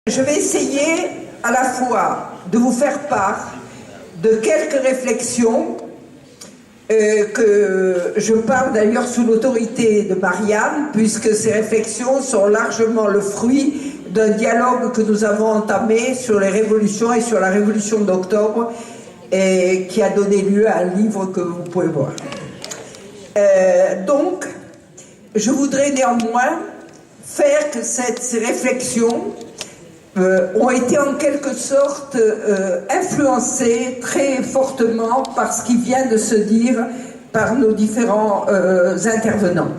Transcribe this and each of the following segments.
Je vais essayer à la fois de vous faire part de quelques réflexions que je parle d'ailleurs sous l'autorité de Marianne, puisque ces réflexions sont largement le fruit d'un dialogue que nous avons entamé sur les révolutions et sur la révolution d'octobre, et qui a donné lieu à un livre que vous pouvez voir. Donc, je voudrais néanmoins faire que ces réflexions ont été en quelque sorte influencées très fortement par ce qui vient de se dire par nos différents intervenants.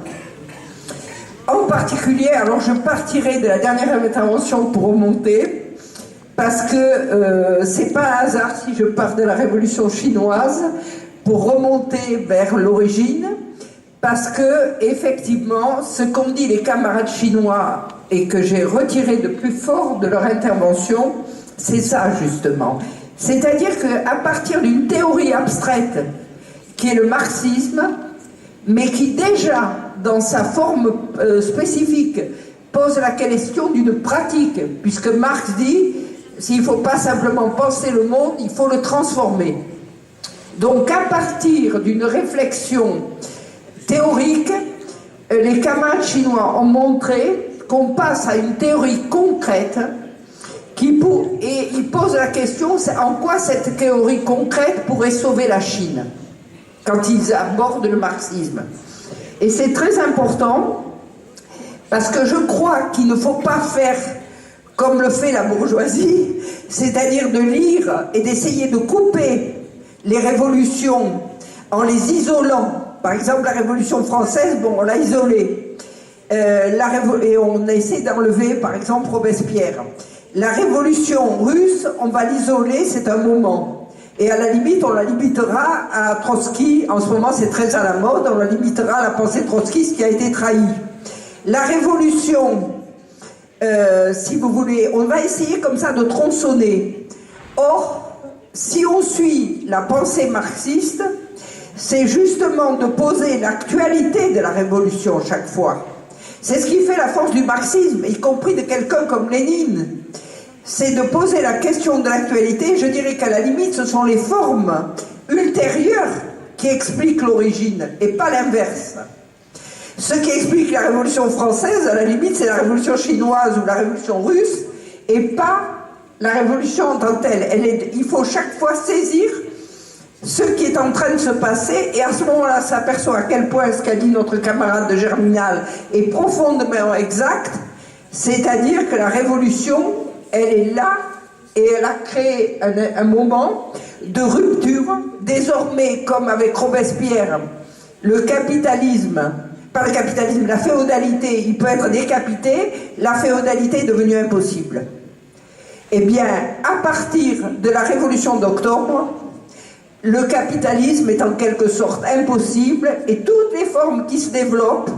En particulier, alors je partirai de la dernière intervention pour remonter, parce que c'est pas un hasard si je pars de la révolution chinoise pour remonter vers l'origine, parce que effectivement, ce qu'ont dit les camarades chinois et que j'ai retiré de plus fort de leur intervention, c'est ça justement. C'est-à-dire qu'à partir d'une théorie abstraite qui est le marxisme, mais qui déjà, dans sa forme spécifique, pose la question d'une pratique, puisque Marx dit, s'il ne faut pas simplement penser le monde, il faut le transformer. Donc à partir d'une réflexion théorique, les camarades chinois ont montré qu'on passe à une théorie concrète et ils posent la question en quoi cette théorie concrète pourrait sauver la Chine quand ils abordent le marxisme. Et c'est très important parce que je crois qu'il ne faut pas faire comme le fait la bourgeoisie, c'est-à-dire de lire et d'essayer de couper les révolutions en les isolant. Par exemple, la Révolution française, bon, on l'a isolée. Et on essaie d'enlever, par exemple, Robespierre. La Révolution russe, on va l'isoler, c'est un moment. Et à la limite, on la limitera à Trotsky. En ce moment, c'est très à la mode. On la limitera à la pensée trotskiste qui a été trahie. La Révolution, si vous voulez, on va essayer comme ça de tronçonner. Or, si on suit la pensée marxiste, c'est justement de poser l'actualité de la révolution chaque fois. C'est ce qui fait la force du marxisme, y compris de quelqu'un comme Lénine. C'est de poser la question de l'actualité. Je dirais qu'à la limite, ce sont les formes ultérieures qui expliquent l'origine, et pas l'inverse. Ce qui explique la Révolution française, à la limite, c'est la Révolution chinoise ou la Révolution russe, et pas la Révolution en tant que telle. Il faut chaque fois saisir ce qui est en train de se passer, et à ce moment-là, s'aperçoit à quel point ce qu'a dit notre camarade de Germinal est profondément exact, c'est-à-dire que la révolution, elle est là, et elle a créé un moment de rupture. Désormais, comme avec Robespierre, le capitalisme, pas le capitalisme, la féodalité, il peut être décapité, la féodalité est devenue impossible. Eh bien, à partir de la révolution d'octobre, le capitalisme est en quelque sorte impossible, et toutes les formes qui se développent,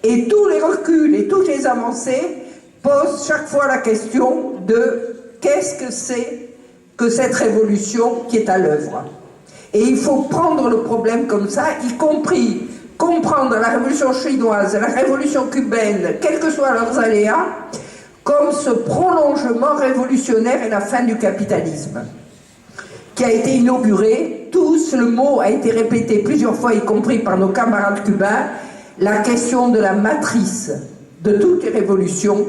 et tous les reculs et toutes les avancées posent chaque fois la question de qu'est-ce que c'est que cette révolution qui est à l'œuvre. Et il faut prendre le problème comme ça, y compris comprendre la révolution chinoise, la révolution cubaine, quels que soient leurs aléas, comme ce prolongement révolutionnaire et la fin du capitalisme, qui a été inauguré. Tous, le mot a été répété plusieurs fois, y compris par nos camarades cubains, la question de la matrice de toutes les révolutions.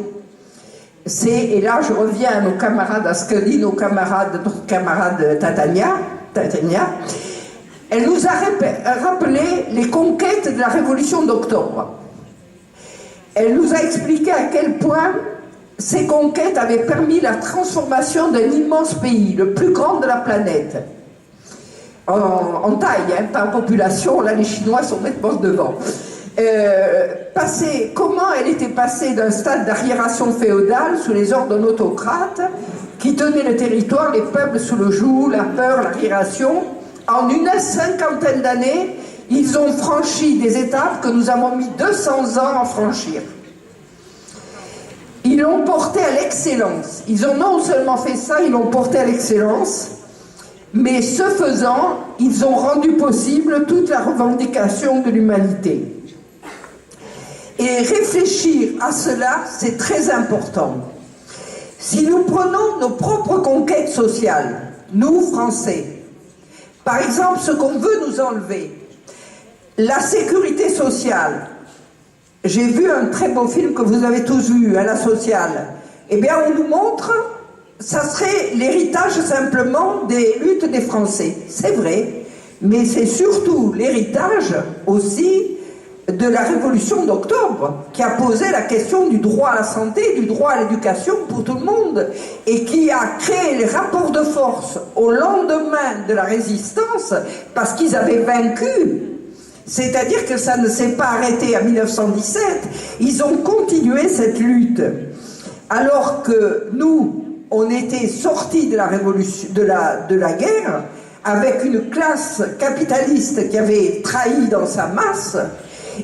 Et là je reviens à nos camarades, à ce que dit notre camarade Tatania, elle nous a rappelé les conquêtes de la révolution d'octobre. Elle nous a expliqué à quel point ces conquêtes avaient permis la transformation d'un immense pays, le plus grand de la planète. En taille, pas en population, là les Chinois sont nettement devant. Comment elle était passée d'un stade d'arriération féodale sous les ordres d'un autocrate qui tenait le territoire, les peuples sous le joug, la peur, l'arriération. En une cinquantaine d'années, ils ont franchi des étapes que nous avons mis 200 ans à franchir. Ils l'ont porté à l'excellence. Ils ont non seulement fait ça, ils l'ont porté à l'excellence, mais ce faisant, ils ont rendu possible toute la revendication de l'humanité. Et réfléchir à cela, c'est très important. Si nous prenons nos propres conquêtes sociales, nous, Français, par exemple, ce qu'on veut nous enlever, la sécurité sociale. J'ai vu un très beau film que vous avez tous vu, La Sociale. Eh bien, on nous montre, ça serait l'héritage simplement des luttes des Français. C'est vrai, mais c'est surtout l'héritage aussi de la Révolution d'octobre, qui a posé la question du droit à la santé, du droit à l'éducation pour tout le monde, et qui a créé les rapports de force au lendemain de la résistance, parce qu'ils avaient vaincu. C'est-à-dire que ça ne s'est pas arrêté en 1917, ils ont continué cette lutte. Alors que nous, on était sortis de la révolution, de la guerre, avec une classe capitaliste qui avait trahi dans sa masse,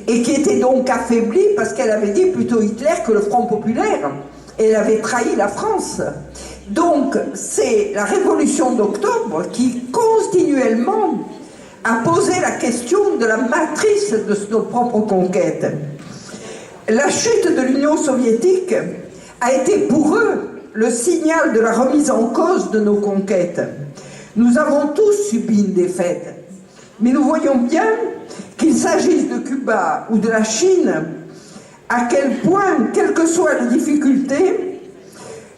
et qui était donc affaiblie parce qu'elle avait dit plutôt Hitler que le Front populaire. Et elle avait trahi la France. Donc, c'est la Révolution d'octobre qui, continuellement, a posé la question de la matrice de nos propres conquêtes. La chute de l'Union soviétique a été pour eux le signal de la remise en cause de nos conquêtes. Nous avons tous subi une défaite, mais nous voyons bien qu'il s'agisse de Cuba ou de la Chine, à quel point, quelles que soient les difficultés,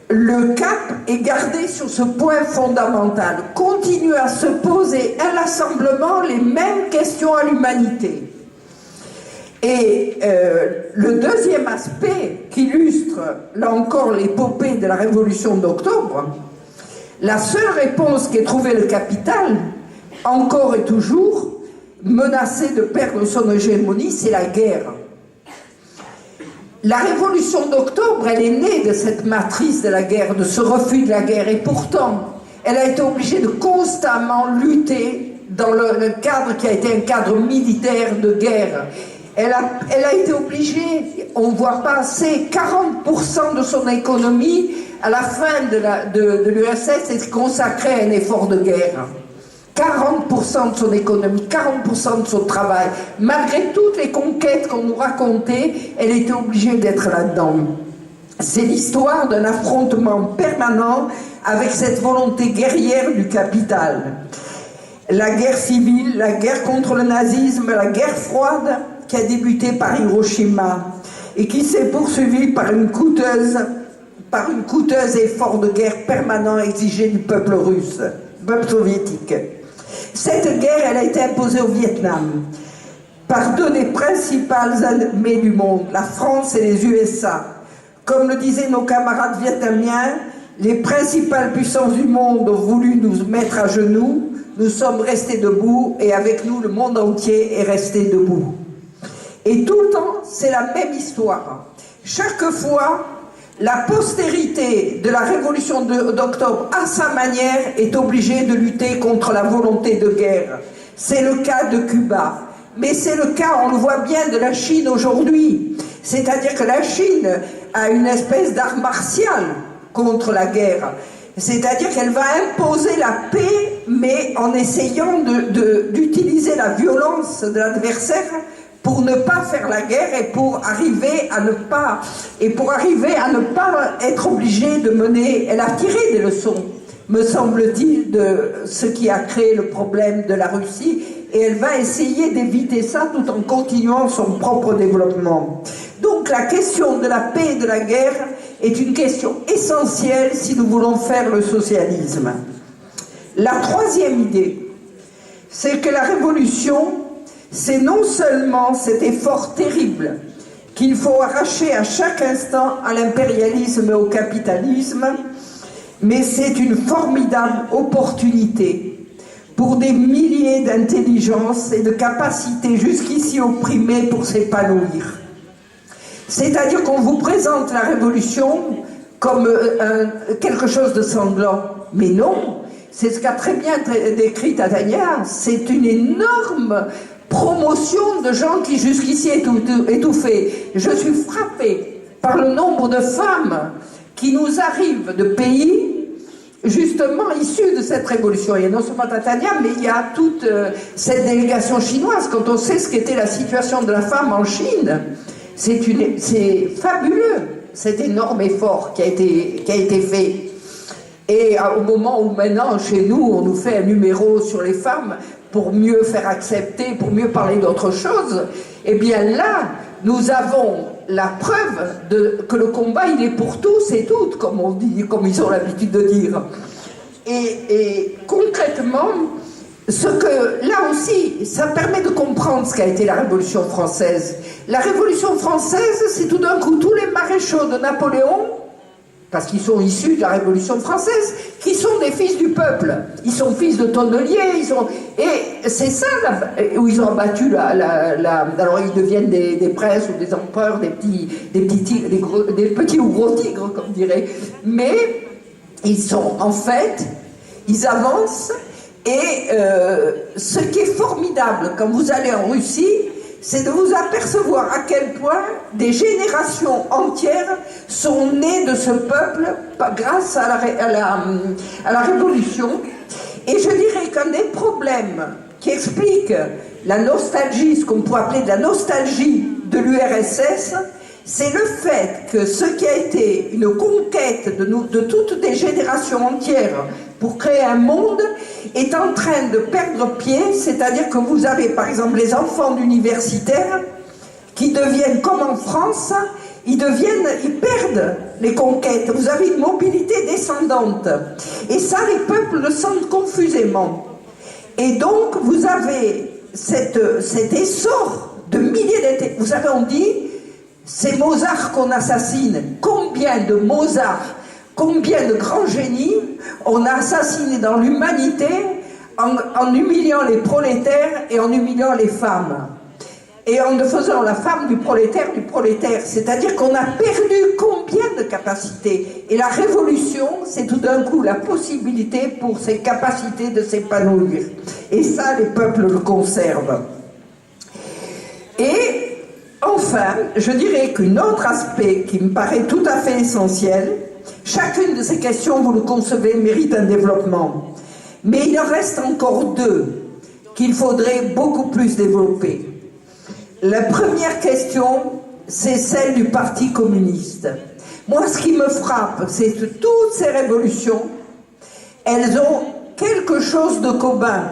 le cap est gardé sur ce point fondamental. Continue à se poser inlassablement les mêmes questions à l'humanité. Et le deuxième aspect qui illustre, là encore, l'épopée de la Révolution d'octobre, la seule réponse qu'ait trouvée le capital, encore et toujours, menacé de perdre son hégémonie, c'est la guerre. La Révolution d'octobre, elle est née de cette matrice de la guerre, de ce refus de la guerre, et pourtant, elle a été obligée de constamment lutter dans le cadre qui a été un cadre militaire de guerre. Elle a été obligée, on ne voit pas assez, 40% de son économie, à la fin de l'URSS, est consacrée à un effort de guerre. 40% de son économie, 40% de son travail. Malgré toutes les conquêtes qu'on nous racontait, elle était obligée d'être là-dedans. C'est l'histoire d'un affrontement permanent avec cette volonté guerrière du capital. La guerre civile, la guerre contre le nazisme, la guerre froide qui a débuté par Hiroshima et qui s'est poursuivie par une coûteuse effort de guerre permanent exigé du peuple russe, du peuple soviétique. Cette guerre, elle a été imposée au Vietnam par deux des principales armées du monde, la France et les USA. Comme le disaient nos camarades vietnamiens, les principales puissances du monde ont voulu nous mettre à genoux, nous sommes restés debout et avec nous le monde entier est resté debout. Et tout le temps, c'est la même histoire. Chaque fois, la postérité de la Révolution d'octobre, à sa manière, est obligée de lutter contre la volonté de guerre. C'est le cas de Cuba. Mais c'est le cas, on le voit bien, de la Chine aujourd'hui. C'est-à-dire que la Chine a une espèce d'art martial contre la guerre. C'est-à-dire qu'elle va imposer la paix, mais en essayant d'utiliser la violence de l'adversaire pour ne pas faire la guerre et pour arriver à ne pas être obligée de mener. Elle a tiré des leçons, me semble-t-il, de ce qui a créé le problème de la Russie, et elle va essayer d'éviter ça tout en continuant son propre développement. Donc la question de la paix et de la guerre est une question essentielle si nous voulons faire le socialisme. La troisième idée, c'est que la révolution, c'est non seulement cet effort terrible qu'il faut arracher à chaque instant à l'impérialisme et au capitalisme, mais c'est une formidable opportunité pour des milliers d'intelligences et de capacités jusqu'ici opprimées pour s'épanouir. C'est-à-dire qu'on vous présente la révolution comme quelque chose de sanglant, mais non, c'est ce qu'a très bien décrit Tadania, c'est une énorme promotion de gens qui jusqu'ici étouffés. Je suis frappée par le nombre de femmes qui nous arrivent de pays justement issus de cette révolution. Il y a non seulement Tadania, mais il y a toute cette délégation chinoise. Quand on sait ce qu'était la situation de la femme en Chine, c'est fabuleux. cet énorme effort qui a été fait. Et au moment où maintenant, chez nous, on nous fait un numéro sur les femmes pour mieux faire accepter, pour mieux parler d'autre chose, eh bien là, nous avons la preuve que le combat, il est pour tous et toutes, comme on dit, comme ils ont l'habitude de dire. Et concrètement, là aussi, ça permet de comprendre ce qu'a été la Révolution française. La Révolution française, c'est tout d'un coup tous les maréchaux de Napoléon, parce qu'ils sont issus de la Révolution française, qui sont des fils du peuple. Ils sont fils de tonneliers, et c'est ça où ils ont abattu alors ils deviennent des princes ou des empereurs, des petits ou gros tigres, comme on dirait. Mais ils avancent, et ce qui est formidable quand vous allez en Russie, c'est de vous apercevoir à quel point des générations entières sont nées de ce peuple grâce à la Révolution. Et je dirais qu'un des problèmes qui explique la nostalgie, ce qu'on pourrait appeler de la nostalgie de l'URSS, c'est le fait que ce qui a été une conquête de toutes des générations entières pour créer un monde est en train de perdre pied, c'est-à-dire que vous avez par exemple les enfants d'universitaires qui deviennent comme en France, ils perdent les conquêtes, vous avez une mobilité descendante, et ça les peuples le sentent confusément. Et donc vous avez cet essor de milliers d'êtres. Vous savez, on dit, c'est Mozart qu'on assassine. Combien de Mozart, combien de grands génies on a assassiné dans l'humanité en humiliant les prolétaires et en humiliant les femmes. Et en faisant la femme du prolétaire, c'est-à-dire qu'on a perdu combien de capacités. Et la révolution, c'est tout d'un coup la possibilité pour ces capacités de s'épanouir. Et ça, les peuples le conservent. Et enfin, je dirais qu'un autre aspect qui me paraît tout à fait essentiel, chacune de ces questions, vous le concevez, mérite un développement. Mais il en reste encore deux qu'il faudrait beaucoup plus développer. La première question, c'est celle du Parti communiste. Moi, ce qui me frappe, c'est que toutes ces révolutions, elles ont quelque chose de commun.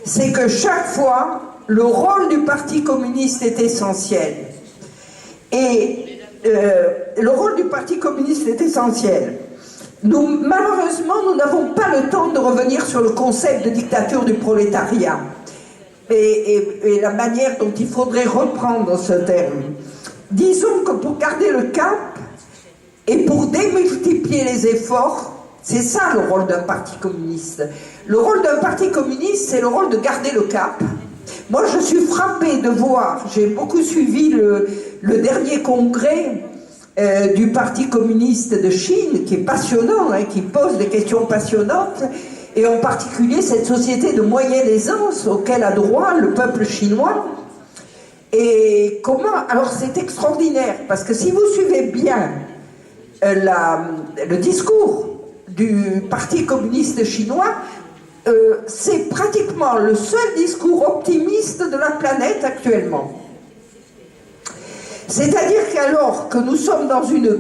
C'est que chaque fois, le rôle du Parti communiste est essentiel. Et le rôle du Parti communiste est essentiel. Malheureusement, nous n'avons pas le temps de revenir sur le concept de dictature du prolétariat. Et la manière dont il faudrait reprendre ce terme. Disons que pour garder le cap et pour démultiplier les efforts, c'est ça le rôle d'un parti communiste. Le rôle d'un parti communiste, c'est le rôle de garder le cap. Moi, je suis frappée de voir, j'ai beaucoup suivi le dernier congrès du Parti communiste de Chine, qui est passionnant, hein, qui pose des questions passionnantes, et en particulier cette société de moyenne aisance auquel a droit le peuple chinois. Et comment... Alors c'est extraordinaire, parce que si vous suivez bien le discours du Parti communiste chinois, c'est pratiquement le seul discours optimiste de la planète actuellement. C'est-à-dire qu'alors que nous sommes dans un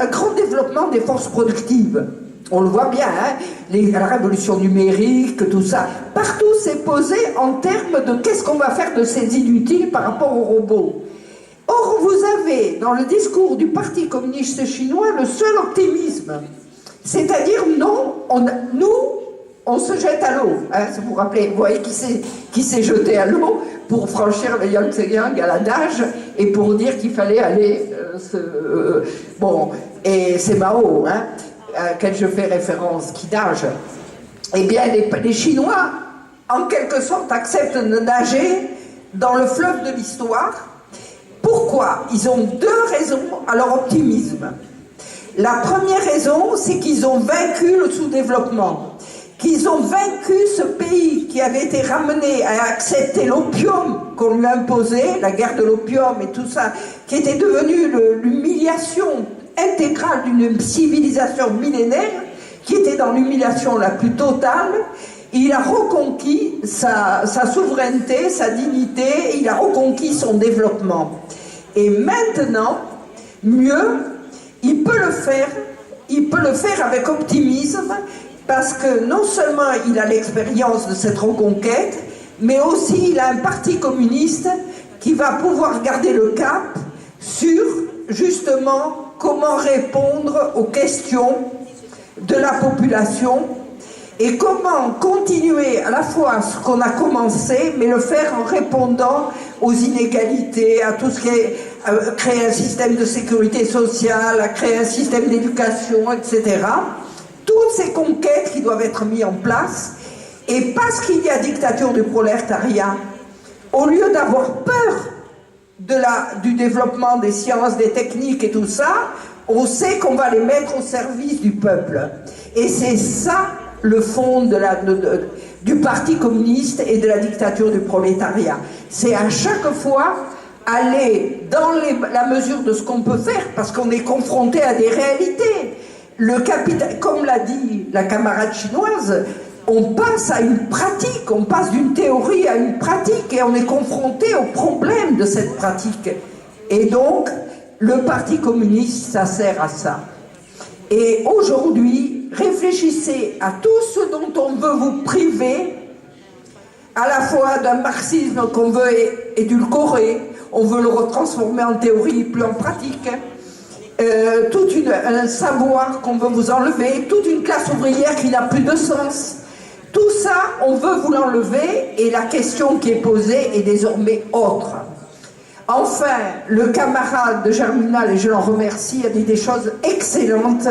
grand développement des forces productives, on le voit bien, hein, la révolution numérique, tout ça, partout c'est posé en termes de qu'est-ce qu'on va faire de ces inutiles par rapport aux robots. Or, vous avez dans le discours du Parti communiste chinois le seul optimisme. C'est-à-dire, non, on se jette à l'eau. Hein, si vous vous rappelez, vous voyez qui s'est jeté à l'eau pour franchir le Yangtze-Kiang à la nage et pour dire qu'il fallait aller... bon, et c'est Mao, hein, à quel je fais référence, qui nage. Eh bien, les Chinois, en quelque sorte, acceptent de nager dans le fleuve de l'histoire. Pourquoi? Ils ont deux raisons à leur optimisme. La première raison, c'est qu'ils ont vaincu le sous-développement, qu'ils ont vaincu ce pays qui avait été ramené à accepter l'opium qu'on lui imposait, la guerre de l'opium et tout ça, qui était devenu l'humiliation intégrale d'une civilisation millénaire, qui était dans l'humiliation la plus totale. Il a reconquis sa souveraineté, sa dignité, il a reconquis son développement. Et maintenant, mieux, il peut le faire avec optimisme, parce que non seulement il a l'expérience de cette reconquête, mais aussi il a un parti communiste qui va pouvoir garder le cap sur, justement, comment répondre aux questions de la population et comment continuer à la fois ce qu'on a commencé, mais le faire en répondant aux inégalités, à tout ce qui est créer un système de sécurité sociale, à créer un système d'éducation, etc. Toutes ces conquêtes qui doivent être mises en place. Et parce qu'il y a dictature du prolétariat, au lieu d'avoir peur du développement des sciences, des techniques et tout ça, on sait qu'on va les mettre au service du peuple. Et c'est ça le fond du Parti communiste et de la dictature du prolétariat. C'est à chaque fois aller dans la mesure de ce qu'on peut faire, parce qu'on est confronté à des réalités. Le capital, comme l'a dit la camarade chinoise, on passe à une pratique, on passe d'une théorie à une pratique, et on est confronté au problème de cette pratique. Et donc, le Parti communiste, ça sert à ça. Et aujourd'hui, réfléchissez à tout ce dont on veut vous priver, à la fois d'un marxisme qu'on veut édulcorer, on veut le retransformer en théorie, plus en pratique, un savoir qu'on veut vous enlever, toute une classe ouvrière qui n'a plus de sens. Tout ça, on veut vous l'enlever, et la question qui est posée est désormais autre. Enfin, le camarade de Germinal, et je l'en remercie, a dit des choses excellentes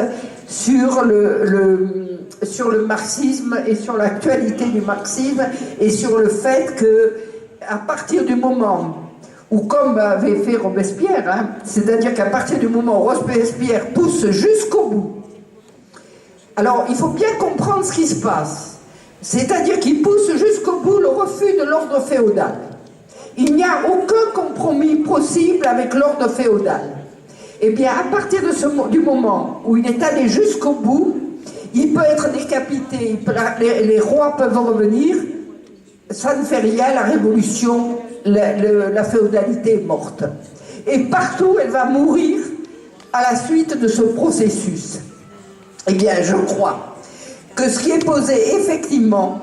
sur le marxisme et sur l'actualité du marxisme, et sur le fait que, à partir du moment où, comme avait fait Robespierre, c'est-à-dire qu'à partir du moment où Robespierre pousse jusqu'au bout, alors il faut bien comprendre ce qui se passe, c'est-à-dire qu'il pousse jusqu'au bout le refus de l'ordre féodal. Il n'y a aucun compromis possible avec l'ordre féodal. Eh bien, à partir du moment où il est allé jusqu'au bout, il peut être décapité, les rois peuvent revenir, ça ne fait rien, la révolution, la féodalité est morte. Et partout, elle va mourir à la suite de ce processus. Eh bien, je crois que ce qui est posé, effectivement,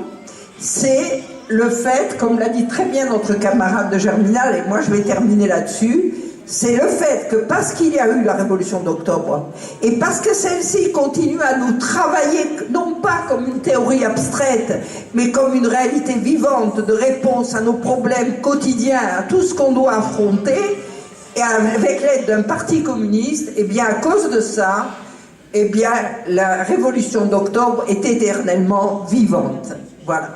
c'est le fait, comme l'a dit très bien notre camarade de Germinal, et moi je vais terminer là-dessus, c'est le fait que parce qu'il y a eu la révolution d'octobre, et parce que celle-ci continue à nous travailler, non pas comme une théorie abstraite, mais comme une réalité vivante de réponse à nos problèmes quotidiens, à tout ce qu'on doit affronter, et avec l'aide d'un parti communiste, et bien à cause de ça, eh bien la révolution d'octobre est éternellement vivante. Voilà.